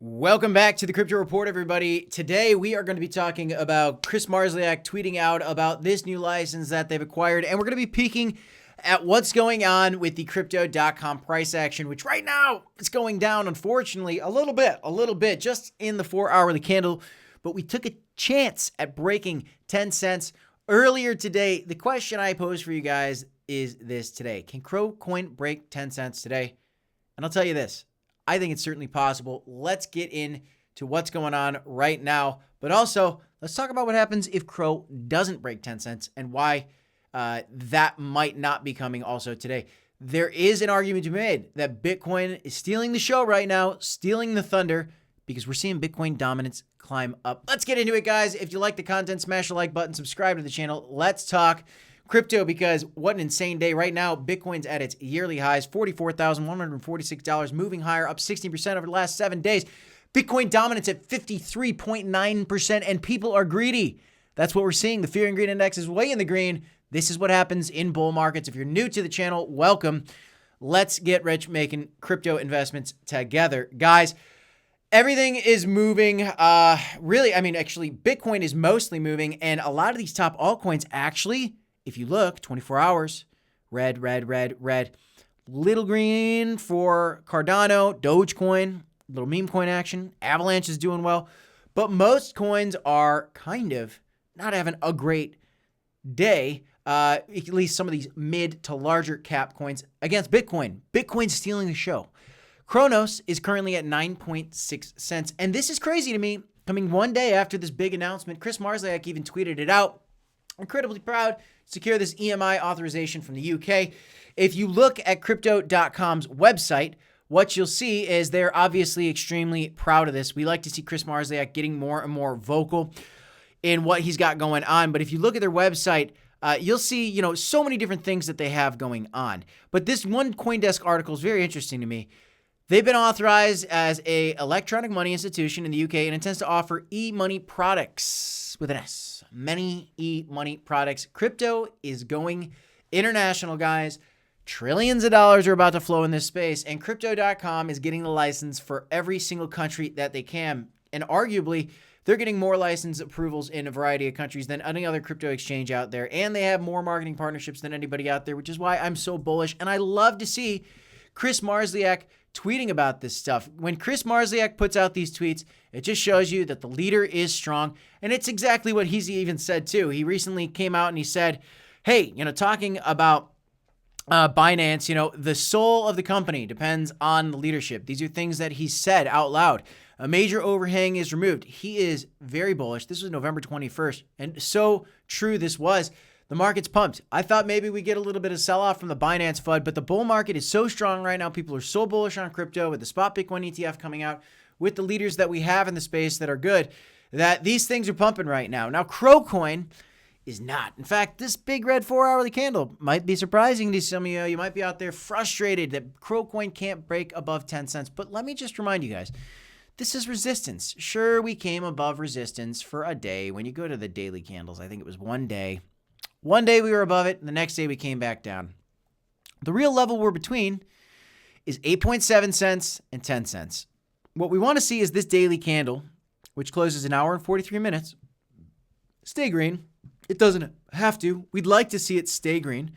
Welcome back to the Crypto Report, everybody. Today, we are going to be talking about Chris Marszalek tweeting out about this new license that they've acquired, and we're going to be peeking at what's going on with the crypto.com price action, which right now is going down, unfortunately, a little bit, just in the 4-hourly candle, but we took a chance at breaking 10 cents earlier today. The question I pose for you guys is this today. Can CRO Coin break 10 cents today? And I'll tell you this. I think it's certainly possible. Let's get into what's going on right now. But also, let's talk about what happens if CRO doesn't break 10 cents and why that might not be coming also today. There is an argument to be made that Bitcoin is stealing the show right now, stealing the thunder, because we're seeing Bitcoin dominance climb up. Let's get into it, guys. If you like the content, smash the like button, subscribe to the channel. Let's talk crypto, because what an insane day. Right now, Bitcoin's at its yearly highs, $44,146, moving higher, up 16% over the last 7 days. Bitcoin dominance at 53.9%, and people are greedy. That's what we're seeing. The fear and greed index is way in the green. This is what happens in bull markets. If you're new to the channel, welcome. Let's get rich making crypto investments together. Guys, everything is moving. Actually, Bitcoin is mostly moving, and a lot of these top altcoins actually, if you look, 24 hours, red. Little green for Cardano, Dogecoin, little meme coin action. Avalanche is doing well. But most coins are kind of not having a great day, at least some of these mid to larger cap coins against Bitcoin. Bitcoin's stealing the show. Cronos is currently at 9.6 cents. And this is crazy to me. Coming one day after this big announcement, Chris Marszalek even tweeted it out. Incredibly proud to secure this EMI authorization from the UK. If you look at crypto.com's website, what you'll see is they're obviously extremely proud of this. We like to see Chris Marszalek getting more and more vocal in what he's got going on. But if you look at their website, you'll see, so many different things that they have going on. But this one CoinDesk article is very interesting to me. They've been authorized as an electronic money institution in the UK and intends to offer e-money products with an S. Many e-money products. Crypto is going international, guys. Trillions of dollars are about to flow in this space, and crypto.com is getting the license for every single country that they can. And arguably, they're getting more license approvals in a variety of countries than any other crypto exchange out there. And they have more marketing partnerships than anybody out there, which is why I'm so bullish. And I love to see Chris Marszalek tweeting about this stuff. When Chris Marszalek puts out these tweets, it just shows you that the leader is strong. And it's exactly what he's even said too. He recently came out and he said, hey, talking about Binance, the soul of the company depends on the leadership. These are things that he said out loud. A major overhang is removed. He is very bullish. This was November 21st. And so true this was. The market's pumped. I thought maybe we get a little bit of sell-off from the Binance FUD, but the bull market is so strong right now. People are so bullish on crypto with the spot Bitcoin ETF coming out, with the leaders that we have in the space that are good, that these things are pumping right now. Now, CRO Coin is not. In fact, this big red 4-hourly candle might be surprising to some of you. You might be out there frustrated that CRO Coin can't break above 10 cents. But let me just remind you guys, this is resistance. Sure, we came above resistance for a day. When you go to the daily candles, I think it was one day. One day we were above it, and the next day we came back down. The real level we're between is 8.7 cents and 10 cents. What we want to see is this daily candle, which closes an hour and 43 minutes, stay green. It doesn't have to. We'd like to see it stay green.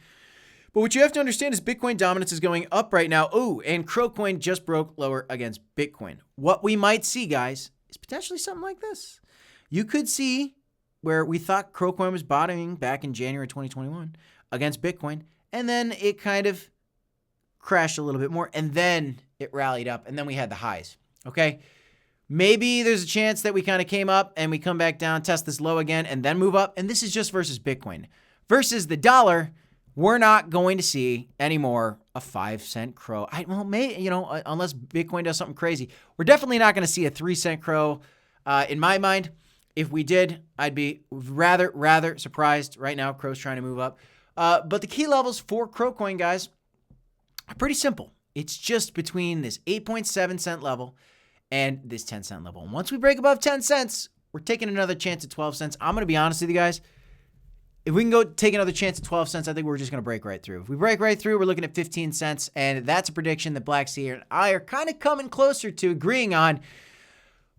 But what you have to understand is Bitcoin dominance is going up right now. Oh, and CRO Coin just broke lower against Bitcoin. What we might see, guys, is potentially something like this. You could see where we thought CRO Coin was bottoming back in January 2021 against Bitcoin, and then it kind of crashed a little bit more, and then it rallied up, and then we had the highs, okay? Maybe there's a chance that we kind of came up, and we come back down, test this low again, and then move up, and this is just versus Bitcoin. Versus the dollar, we're not going to see anymore a 5-cent CRO. Unless Bitcoin does something crazy. We're definitely not going to see a 3-cent CRO in my mind. If we did, I'd be rather surprised. Right now, CRO's trying to move up. But the key levels for CRO Coin, guys, are pretty simple. It's just between this 8.7 cent level and this 10 cent level. And once we break above 10 cents, we're taking another chance at 12 cents. I'm going to be honest with you guys. If we can go take another chance at 12 cents, I think we're just going to break right through. If we break right through, we're looking at 15 cents. And that's a prediction that Black Sea and I are kind of coming closer to agreeing on.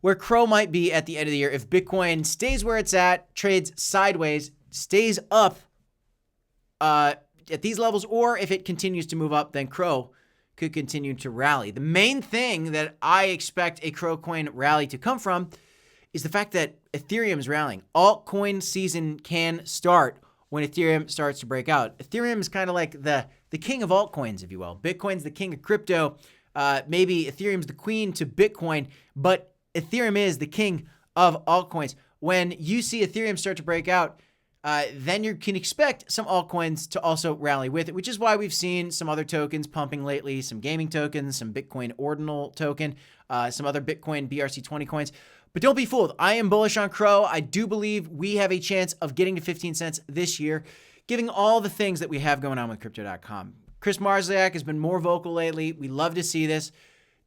where CRO might be at the end of the year if Bitcoin stays where it's at, trades sideways, stays up at these levels, or if it continues to move up, then CRO could continue to rally. The main thing that I expect a CRO coin rally to come from is the fact that Ethereum is rallying. Altcoin season can start when Ethereum starts to break out. Ethereum is kind of like the king of altcoins, if you will. Bitcoin's the king of crypto. Maybe Ethereum's the queen to Bitcoin, but Ethereum is the king of altcoins. When you see Ethereum start to break out, then you can expect some altcoins to also rally with it, which is why we've seen some other tokens pumping lately, some gaming tokens, some Bitcoin ordinal token, some other Bitcoin BRC20 coins. But don't be fooled. I am bullish on CRO. I do believe we have a chance of getting to 15 cents this year, given all the things that we have going on with crypto.com. Chris Marsliak has been more vocal lately. We love to see this.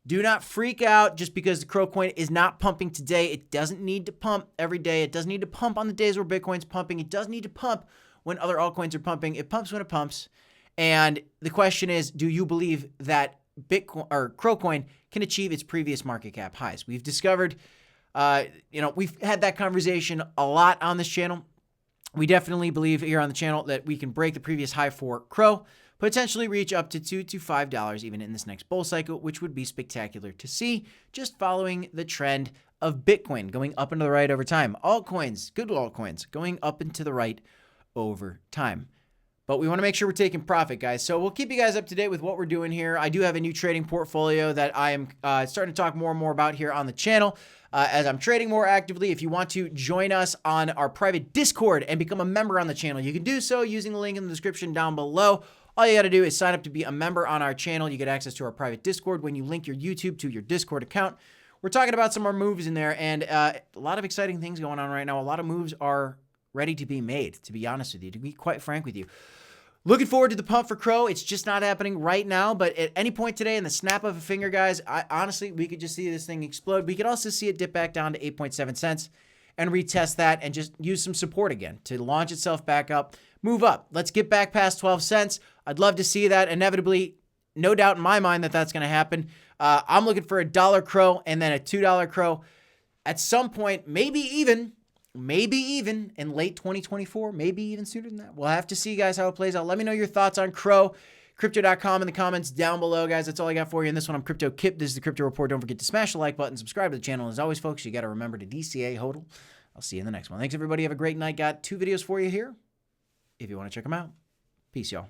Do not freak out just because the CRO coin is not pumping today. It doesn't need to pump every day. It doesn't need to pump on the days where Bitcoin's pumping. It doesn't need to pump when other altcoins are pumping. It pumps when it pumps. And the question is, do you believe that Bitcoin or CRO coin can achieve its previous market cap highs? We've discovered, we've had that conversation a lot on this channel. We definitely believe here on the channel that we can break the previous high for CRO, potentially reach up to $2 to $5 even in this next bull cycle, which would be spectacular to see, just following the trend of Bitcoin going up and to the right over time. Altcoins, good altcoins, going up and to the right over time. But we want to make sure we're taking profit, guys. So we'll keep you guys up to date with what we're doing here. I do have a new trading portfolio that I am starting to talk more and more about here on the channel as I'm trading more actively. If you want to join us on our private Discord and become a member on the channel, you can do so using the link in the description down below. All you got to do is sign up to be a member on our channel. You get access to our private Discord when you link your YouTube to your Discord account. We're talking about some more moves in there, and a lot of exciting things going on right now. A lot of moves are ready to be made, to be honest with you, to be quite frank with you. Looking forward to the pump for CRO. It's just not happening right now, but at any point today, in the snap of a finger, guys, honestly, we could just see this thing explode. We could also see it dip back down to 8.7 cents and retest that and just use some support again to launch itself back up, move up. Let's get back past 12 cents. I'd love to see that. Inevitably, no doubt in my mind that that's going to happen. I'm looking for $1 CRO and then a $2 CRO at some point, maybe even in late 2024, maybe even sooner than that. We'll have to see, guys, how it plays out. Let me know your thoughts on CRO, crypto.com in the comments down below, guys. That's all I got for you in this one. I'm Crypto Kip. This is the Crypto Report. Don't forget to smash the like button, subscribe to the channel. As always, folks, you got to remember to DCA HODL. I'll see you in the next one. Thanks, everybody. Have a great night. Got 2 videos for you here if you want to check them out. Peace, y'all.